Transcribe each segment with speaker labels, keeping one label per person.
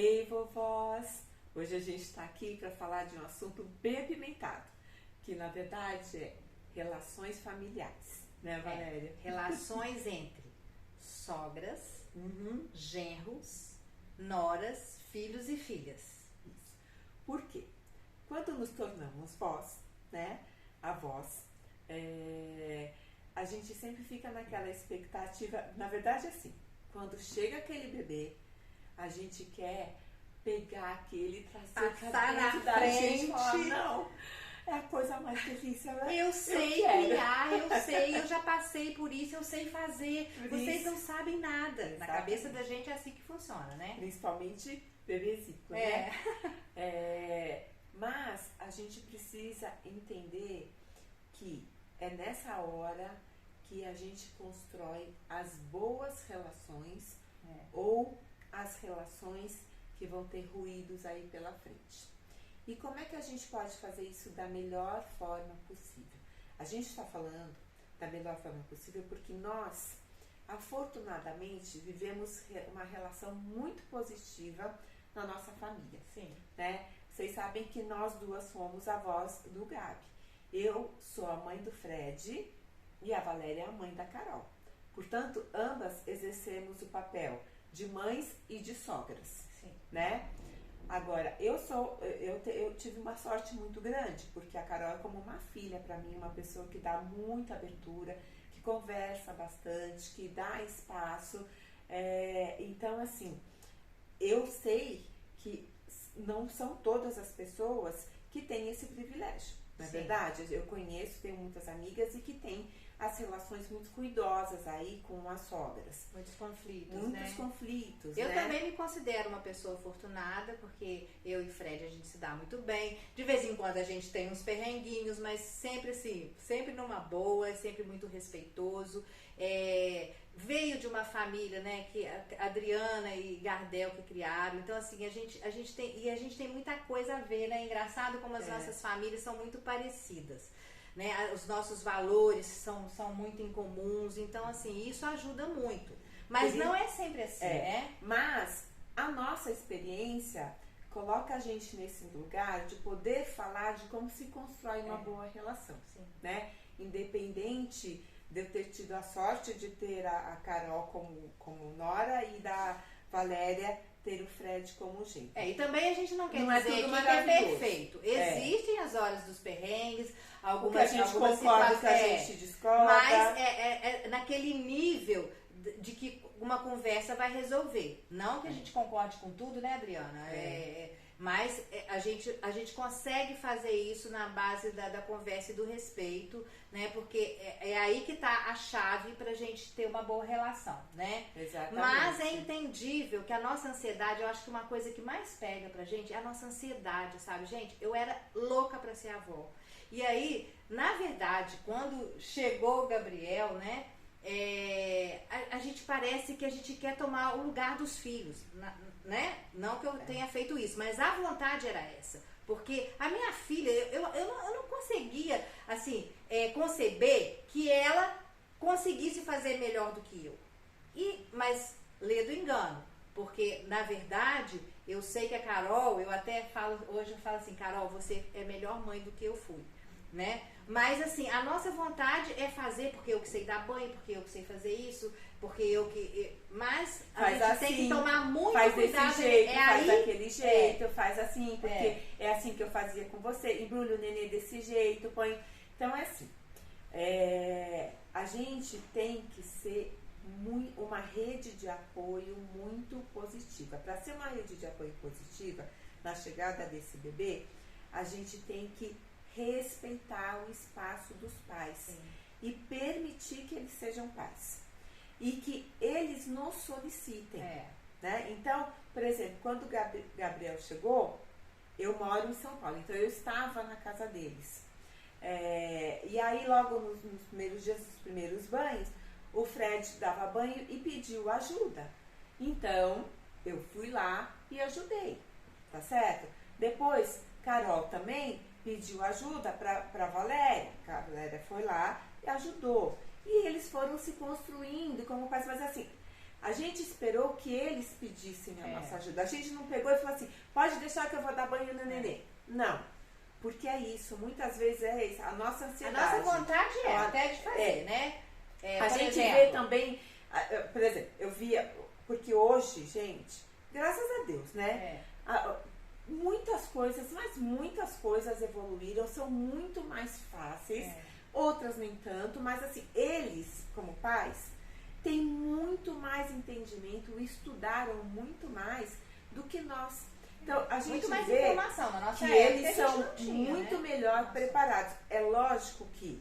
Speaker 1: Ei, vovós! Hoje a gente está aqui para falar de um assunto bem apimentado, que na verdade é relações familiares, né, Valéria?
Speaker 2: Relações entre sogras, genros, noras, filhos e filhas.
Speaker 1: Isso. Por quê? Quando nos tornamos vós, né, avós, a gente sempre fica naquela expectativa, na verdade assim, quando chega aquele bebê, a gente quer pegar aquele e trazer
Speaker 2: Passar
Speaker 1: pra dentro
Speaker 2: na
Speaker 1: da
Speaker 2: frente.
Speaker 1: gente e falar, não, é a coisa mais delícia, né?
Speaker 2: Eu sei criar, eu sei, eu já passei por isso, eu sei fazer.
Speaker 1: Por
Speaker 2: Vocês
Speaker 1: isso.
Speaker 2: não sabem nada. Na
Speaker 1: Exatamente.
Speaker 2: cabeça da gente é assim que funciona, né?
Speaker 1: Principalmente bebezico, né? Mas a gente precisa entender que é nessa hora que a gente constrói as boas relações ou as relações que vão ter ruídos aí pela frente. E como é que a gente pode fazer isso da melhor forma possível? A gente está falando da melhor forma possível porque nós, afortunadamente, vivemos uma relação muito positiva na nossa família.
Speaker 2: Sim.
Speaker 1: Né? Vocês sabem que nós duas somos avós do Gabi. Eu sou a mãe do Fred e a Valéria é a mãe da Carol. Portanto, ambas exercemos o papel de mães e de sogras.
Speaker 2: Sim.
Speaker 1: Né? Agora, eu tive uma sorte muito grande, porque a Carol é como uma filha para mim, uma pessoa que dá muita abertura, que conversa bastante, que dá espaço. Então, assim, eu sei que não são todas as pessoas que têm esse privilégio, não é verdade? Eu conheço, tenho muitas amigas e que têm as relações muito cuidosas aí com as sogras.
Speaker 2: Muitos conflitos,
Speaker 1: Muitos conflitos,
Speaker 2: Eu
Speaker 1: né?
Speaker 2: também me considero uma pessoa afortunada, porque eu e Fred a gente se dá muito bem. De vez em quando a gente tem uns perrenguinhos, mas sempre assim, sempre numa boa, sempre muito respeitoso. Veio de uma família, né, que a Adriana e Gardel que criaram. Então, assim, a gente tem muita coisa a ver, né? Engraçado como as nossas famílias são muito parecidas. Né, os nossos valores são muito incomuns, então assim, isso ajuda muito. Mas não é sempre assim, né?
Speaker 1: Mas a nossa experiência coloca a gente nesse lugar de poder falar de como se constrói uma boa relação.
Speaker 2: Sim.
Speaker 1: Né? Independente de eu ter tido a sorte de ter a Carol como nora e da Valéria ter o Fred como genro.
Speaker 2: E também a gente não quer
Speaker 1: Não
Speaker 2: dizer
Speaker 1: tudo
Speaker 2: que é perfeito. Existem as horas dos perrengues, algumas,
Speaker 1: que a gente concorda, que a gente discorda.
Speaker 2: Mas é naquele nível de que uma conversa vai resolver. Não que a gente concorde com tudo, né, Adriana? Mas a gente consegue fazer isso na base da conversa e do respeito, né? Porque é aí que tá a chave pra gente ter uma boa relação, né?
Speaker 1: Exatamente.
Speaker 2: Mas é entendível que a nossa ansiedade, eu acho que uma coisa que mais pega pra gente é a nossa ansiedade, sabe? Gente, eu era louca pra ser avó. E aí, na verdade, quando chegou o Gabriel, né? A gente parece que a gente quer tomar o lugar dos filhos, né? Não que eu tenha feito isso, mas a vontade era essa. Porque a minha filha, eu não conseguia, assim, conceber que ela conseguisse fazer melhor do que eu. Mas lê do engano. Porque, na verdade, eu sei que a Carol, hoje eu falo assim, Carol, você é melhor mãe do que eu fui, né? Mas assim, a nossa vontade é fazer porque eu que sei dar banho, porque eu que sei fazer isso, porque mas a
Speaker 1: faz
Speaker 2: gente
Speaker 1: assim,
Speaker 2: tem que tomar muito
Speaker 1: faz
Speaker 2: cuidado.
Speaker 1: Desse jeito, faz
Speaker 2: aí,
Speaker 1: daquele jeito, faz assim, porque é assim que eu fazia com você, embrulha o nenê desse jeito, põe. Então é assim, a gente tem que ser uma rede de apoio muito positiva. Para ser uma rede de apoio positiva, na chegada desse bebê, a gente tem que respeitar o espaço dos pais e permitir que eles sejam pais e que eles nos solicitem, né? Então, por exemplo, quando o Gabriel chegou, eu moro em São Paulo, então eu estava na casa deles, e aí logo nos primeiros dias, nos primeiros banhos, o Fred dava banho e pediu ajuda, então eu fui lá e ajudei, tá certo? Depois, Carol também pediu ajuda para Valéria. A Valéria foi lá e ajudou. E eles foram se construindo como pais, mas assim, A gente esperou que eles pedissem a nossa ajuda. A gente não pegou e falou assim, pode deixar que eu vou dar banho no nenê. Não. Porque é isso, muitas vezes é isso, a nossa ansiedade.
Speaker 2: A nossa vontade até de fazer, né?
Speaker 1: A gente vê também, por exemplo, eu via, porque hoje, gente, graças a Deus, né? Muitas coisas, mas muitas coisas evoluíram, são muito mais fáceis, outras nem tanto, mas assim, eles, como pais, têm muito mais entendimento, estudaram muito mais do que nós. Então, a gente
Speaker 2: muito mais
Speaker 1: vê
Speaker 2: informação na nossa
Speaker 1: que
Speaker 2: época,
Speaker 1: eles são
Speaker 2: tinha,
Speaker 1: muito
Speaker 2: né?
Speaker 1: melhor preparados. É lógico que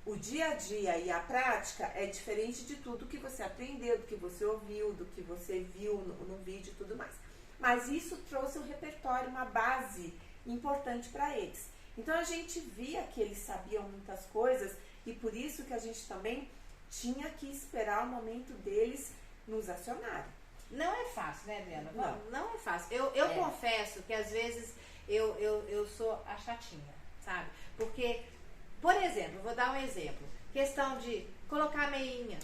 Speaker 1: o dia a dia e a prática é diferente de tudo que você aprendeu, do que você ouviu, do que você viu no vídeo e tudo mais. Mas isso trouxe um repertório, uma base importante para eles. Então a gente via que eles sabiam muitas coisas e por isso que a gente também tinha que esperar o momento deles nos acionarem.
Speaker 2: Não é fácil, né, Adriana? Não é fácil. Eu confesso que às vezes eu sou a chatinha, sabe? Porque, por exemplo, vou dar um exemplo. Questão de colocar meinha.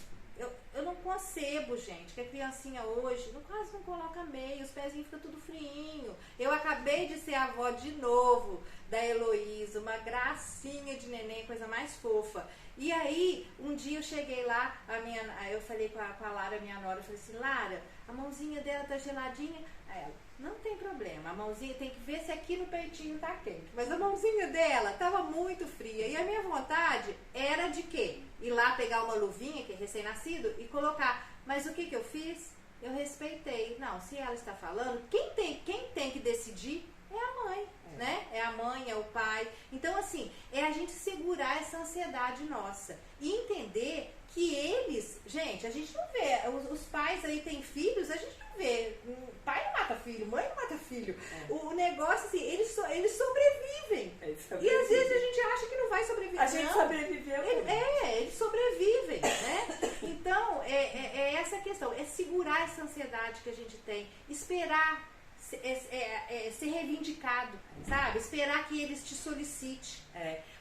Speaker 2: Eu não concebo, gente, que a criancinha hoje quase não coloca meia, os pezinhos ficam tudo friinho. Eu acabei de ser avó de novo da Heloísa, uma gracinha de neném, coisa mais fofa. E aí, um dia eu cheguei lá, eu falei com a Lara, minha nora, eu falei assim, Lara, a mãozinha dela tá geladinha. Aí ela, não tem problema, a mãozinha tem que ver se aqui no peitinho tá quente. Mas a mãozinha dela tava muito fria. E a minha vontade era de quê? Ir lá pegar uma luvinha, que é recém-nascido, e colocar. Mas o que eu fiz? Eu respeitei. Não, se ela está falando, quem tem que decidir é a mãe, né? É a mãe, é o pai. Então, assim, é a gente segurar essa ansiedade nossa. E entender que eles, gente, a gente não vê. Os pais aí têm filhos, a gente não vê. Pai não mata filho, mãe não mata filho. O negócio, assim, eles sobrevivem. E às vezes a gente acha que não vai sobreviver.
Speaker 1: A gente sobreviveu.
Speaker 2: Eles sobrevivem, né? Então, é essa questão. É segurar essa ansiedade que a gente tem. Esperar ser reivindicado, sabe? Esperar que eles te solicitem.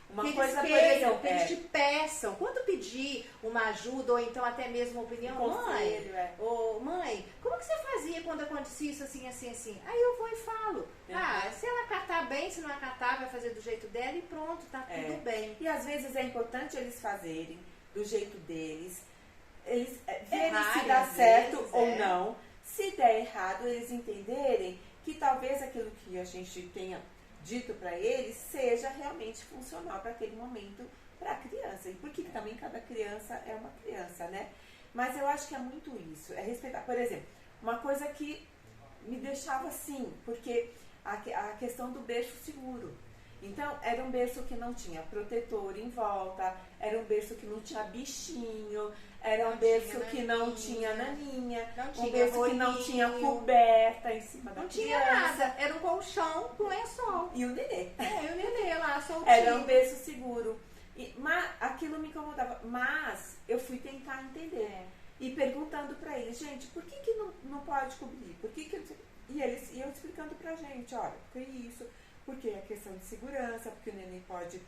Speaker 1: Uma coisa, por exemplo,
Speaker 2: que eles te peçam. Quando pedir uma ajuda, ou então até mesmo uma opinião, mãe, como que você fazia quando acontecia isso assim, assim, assim? Aí eu vou e falo. Se ela acatar bem, se não acatar, vai fazer do jeito dela e pronto, tá tudo bem.
Speaker 1: E às vezes é importante eles fazerem do jeito deles, eles verem se dá certo ou não. Se der errado, eles entenderem que talvez aquilo que a gente tenha dito para eles seja realmente funcional para aquele momento para a criança. E porque também cada criança é uma criança, né? Mas eu acho que é muito isso, é respeitar. Por exemplo, uma coisa que me deixava assim, porque a questão do berço seguro. Então, era um berço que não tinha protetor em volta, era um berço que não tinha bichinho, era um berço que não tinha naninha, um berço que não tinha coberta em cima da criança.
Speaker 2: Não tinha nada, era um colchão com lençol.
Speaker 1: E o nenê.
Speaker 2: E o nenê lá, soltinho.
Speaker 1: Era um berço seguro. Mas aquilo me incomodava. Mas eu fui tentar entender. E perguntando pra eles, gente, por que não pode cobrir? Por que E eles iam explicando pra gente, olha, porque isso, porque é questão de segurança, porque o neném pode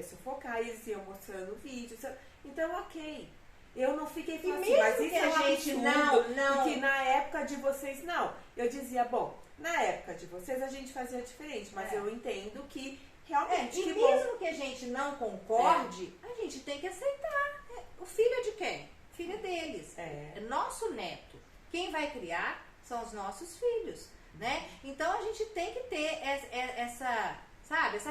Speaker 1: sufocar, e eles iam mostrando vídeos. Então, ok. Eu não fiquei falando assim, mas isso é um absurdo, porque na época de vocês, não. Eu dizia, bom, na época de vocês a gente fazia diferente, mas eu entendo que realmente...
Speaker 2: E mesmo que a gente não concorde, a gente tem que aceitar. O filho é de quem? O filho é deles. É nosso neto. Quem vai criar são os nossos filhos, né? Então a gente tem que ter essa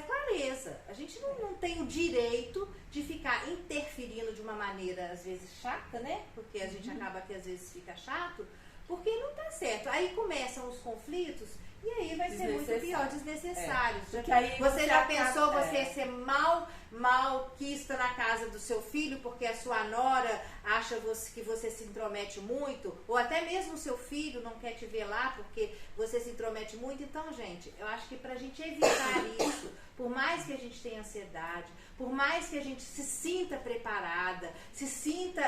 Speaker 2: clareza. A gente não tem o direito de ficar interferindo de uma maneira, às vezes, chata, né? Porque a gente acaba que às vezes fica chato, porque não tá certo. Aí começam os conflitos e aí vai ser muito pior, desnecessários. Você já pensou você ser malquista na casa do seu filho porque a sua nora acha que você se intromete muito? Ou até mesmo o seu filho não quer te ver lá porque você se intromete muito. Então, gente, eu acho que pra gente evitar isso, por mais que a gente tenha ansiedade, por mais que a gente se sinta preparada, se sinta,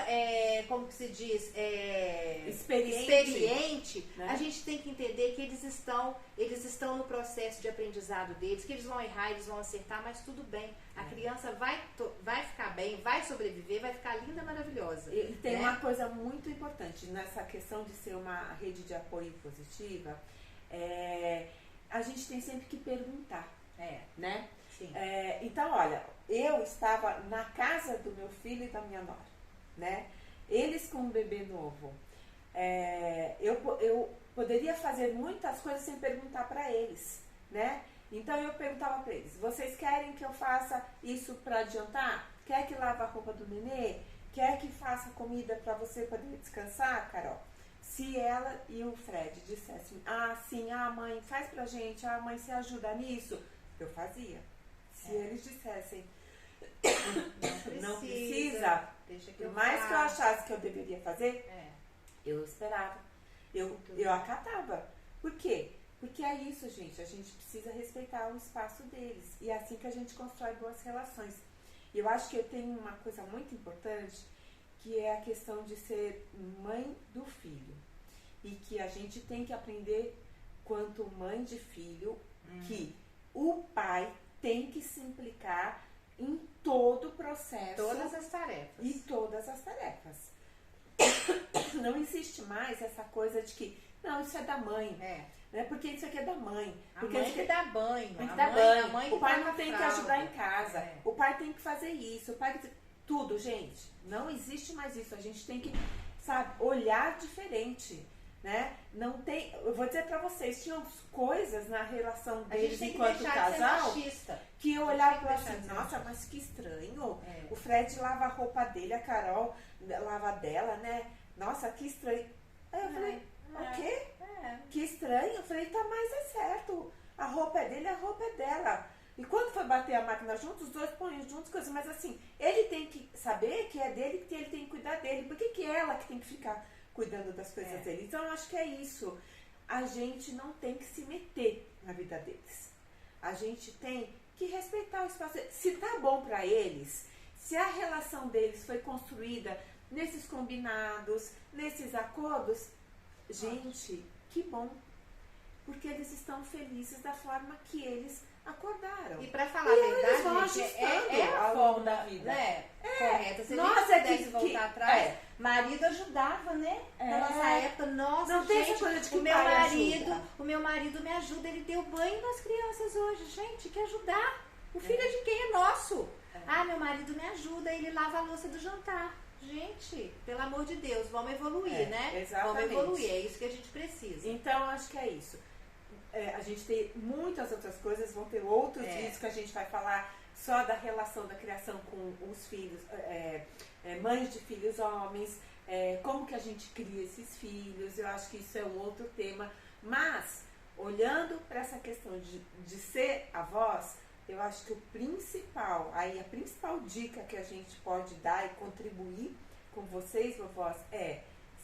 Speaker 2: como que se diz, experiente, né? A gente tem que entender que eles estão no processo de aprendizado deles, que eles vão errar, eles vão acertar, mas tudo bem. A criança vai ficar bem, vai sobreviver, vai ficar linda, maravilhosa.
Speaker 1: E tem uma coisa muito importante nessa questão de ser uma rede de apoio positiva, a gente tem sempre que perguntar, né?
Speaker 2: Sim.
Speaker 1: Então, olha, eu estava na casa do meu filho e da minha nora, né? Eles com um bebê novo. Eu poderia fazer muitas coisas sem perguntar para eles, né? Então eu perguntava para eles: vocês querem que eu faça isso para adiantar? Quer que lave a roupa do nenê? Quer que faça comida para você poder descansar, Carol? Se ela e o Fred dissessem: sim, mãe, faz pra gente, mãe, você ajuda nisso, eu fazia. Se eles dissessem: não precisa,
Speaker 2: deixa que
Speaker 1: por
Speaker 2: eu
Speaker 1: mais
Speaker 2: faço.
Speaker 1: que eu achasse que eu deveria fazer, eu esperava, eu acatava. Por quê? Porque é isso, gente, a gente precisa respeitar o espaço deles, e é assim que a gente constrói boas relações. E eu acho que eu tenho uma coisa muito importante, que é a questão de ser mãe do filho, e que a gente tem que aprender, quanto mãe de filho, que o pai tem que se implicar em todo o processo.
Speaker 2: Todas as tarefas.
Speaker 1: E todas as tarefas. Não existe mais essa coisa de que, não, isso é da mãe. Né? Porque isso aqui é da mãe. Porque
Speaker 2: a mãe que dá banho.
Speaker 1: A
Speaker 2: mãe
Speaker 1: o pai não
Speaker 2: tem
Speaker 1: que ajudar em casa. O pai tem que fazer isso. O pai tudo, gente. Não existe mais isso. A gente tem que, sabe, olhar diferente. Né? Não tem, eu vou dizer pra vocês, tinham coisas na relação deles enquanto casal que eu olhava e falava assim: nossa, mas que estranho. O Fred lava a roupa dele, a Carol lava a dela, né? Nossa, que estranho. Aí eu falei: o quê? Que estranho. Eu falei: tá, mas é certo. A roupa é dele, a roupa é dela. E quando foi bater a máquina juntos, os dois põem juntos coisas, mas assim, ele tem que saber que é dele, que ele tem que cuidar dele. Por que é ela que tem que ficar cuidando das coisas dele? Então eu acho que é isso. A gente não tem que se meter na vida deles. A gente tem que respeitar o espaço deles. Se tá bom pra eles, se a relação deles foi construída nesses combinados, nesses acordos, gente, que bom. Porque eles estão felizes da forma que eles acordaram.
Speaker 2: E pra falar a verdade, gente, é a forma
Speaker 1: da vida,
Speaker 2: né? Correta. Se
Speaker 1: nossa,
Speaker 2: a gente pudesse voltar atrás, marido ajudava, né? Na nossa época, nossa,
Speaker 1: não tem
Speaker 2: gente,
Speaker 1: essa coisa de que
Speaker 2: o meu marido me ajuda, ele deu banho nas crianças hoje. Gente, que ajudar? O filho é de quem? É nosso. Meu marido me ajuda, ele lava a louça do jantar. Gente, pelo amor de Deus, vamos evoluir, né?
Speaker 1: Exatamente.
Speaker 2: Vamos evoluir, é isso que a gente precisa.
Speaker 1: Então, acho que é isso. A gente tem muitas outras coisas, vão ter outros vídeos que a gente vai falar só da relação da criação com os filhos, mães de filhos homens, como que a gente cria esses filhos. Eu acho que isso é um outro tema, mas olhando para essa questão de ser avós, eu acho que a principal dica que a gente pode dar e contribuir com vocês, vovós,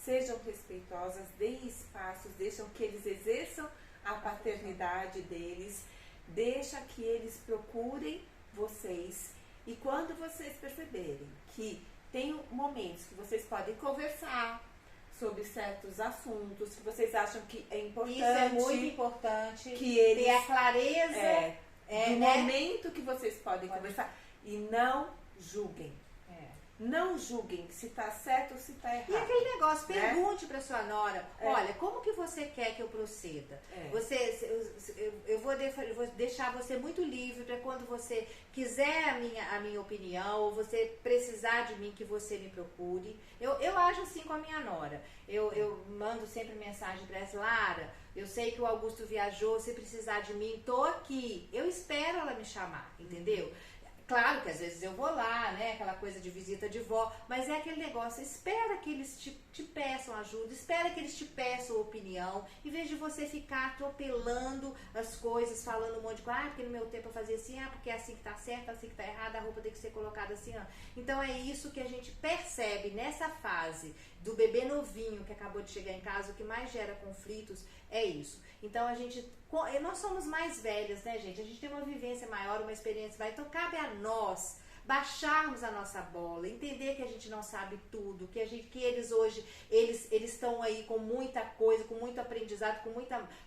Speaker 1: sejam respeitosas, deem espaços, deixam que eles exerçam a paternidade deles, deixa que eles procurem vocês, e quando vocês perceberem que tem momentos que vocês podem conversar sobre certos assuntos, que vocês acham que é importante.
Speaker 2: Isso é muito importante,
Speaker 1: que eles,
Speaker 2: ter a clareza
Speaker 1: do momento que vocês podem conversar, e não julguem. Não julguem se tá certo ou se tá errado.
Speaker 2: E aquele negócio, pergunte pra sua nora, olha, como que você quer que eu proceda? Eu vou deixar você muito livre para quando você quiser a minha opinião, ou você precisar de mim, que você me procure. Eu ajo assim com a minha nora. Eu mando sempre mensagem pra ela: Lara, eu sei que o Augusto viajou, se precisar de mim, tô aqui. Eu espero ela me chamar, entendeu? Claro que às vezes eu vou lá, né, aquela coisa de visita de vó, mas é aquele negócio, espera que eles te peçam ajuda, espera que eles te peçam opinião, em vez de você ficar atropelando as coisas, falando um monte de coisa, porque no meu tempo eu fazia assim, porque é assim que tá certo, assim que tá errado, a roupa tem que ser colocada assim, ó. Então é isso que a gente percebe nessa fase do bebê novinho que acabou de chegar em casa, o que mais gera conflitos é isso. Então nós somos mais velhas, né, gente? A gente tem uma vivência maior, uma experiência maior. Então cabe a nós baixarmos a nossa bola, entender que a gente não sabe tudo, que eles hoje, eles estão aí com muita coisa, com muito aprendizado,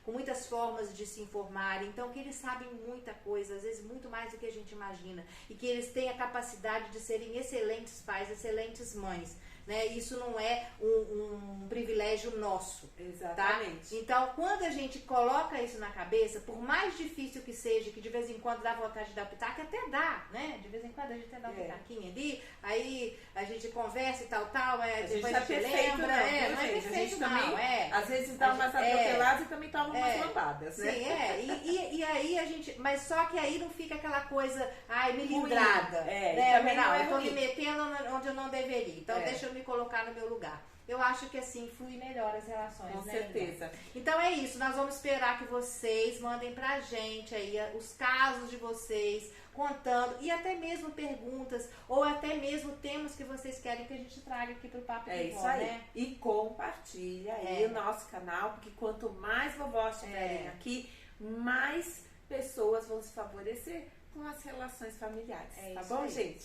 Speaker 2: com muitas formas de se informarem, então que eles sabem muita coisa, às vezes muito mais do que a gente imagina, e que eles têm a capacidade de serem excelentes pais, excelentes mães. Né? Isso não é um privilégio nosso.
Speaker 1: Exatamente.
Speaker 2: Tá? Então, quando a gente coloca isso na cabeça, por mais difícil que seja, que de vez em quando dá vontade de dar pitaco, até dá, né? De vez em quando a gente até dá um pitaquinho ali, aí a gente conversa e tal, depois a gente lembra. Não é perfeito não.
Speaker 1: Às vezes dá umas atropeladas e também toma umas lambadas, né?
Speaker 2: Sim, e aí a gente... Mas só que aí não fica aquela coisa, melindrada.
Speaker 1: Também não
Speaker 2: eu tô me metendo onde eu não deveria. Então deixa eu me colocar no meu lugar. Eu acho que assim flui melhor as relações.
Speaker 1: Com certeza.
Speaker 2: Então é isso, nós vamos esperar que vocês mandem pra gente aí os casos de vocês, contando, e até mesmo perguntas, ou até mesmo temas que vocês querem que a gente traga aqui pro Papo de Vó,
Speaker 1: aí.
Speaker 2: né?
Speaker 1: E compartilha aí o nosso canal, porque quanto mais vovós estiverem aqui, mais pessoas vão se favorecer com as relações familiares. Tá bom, gente?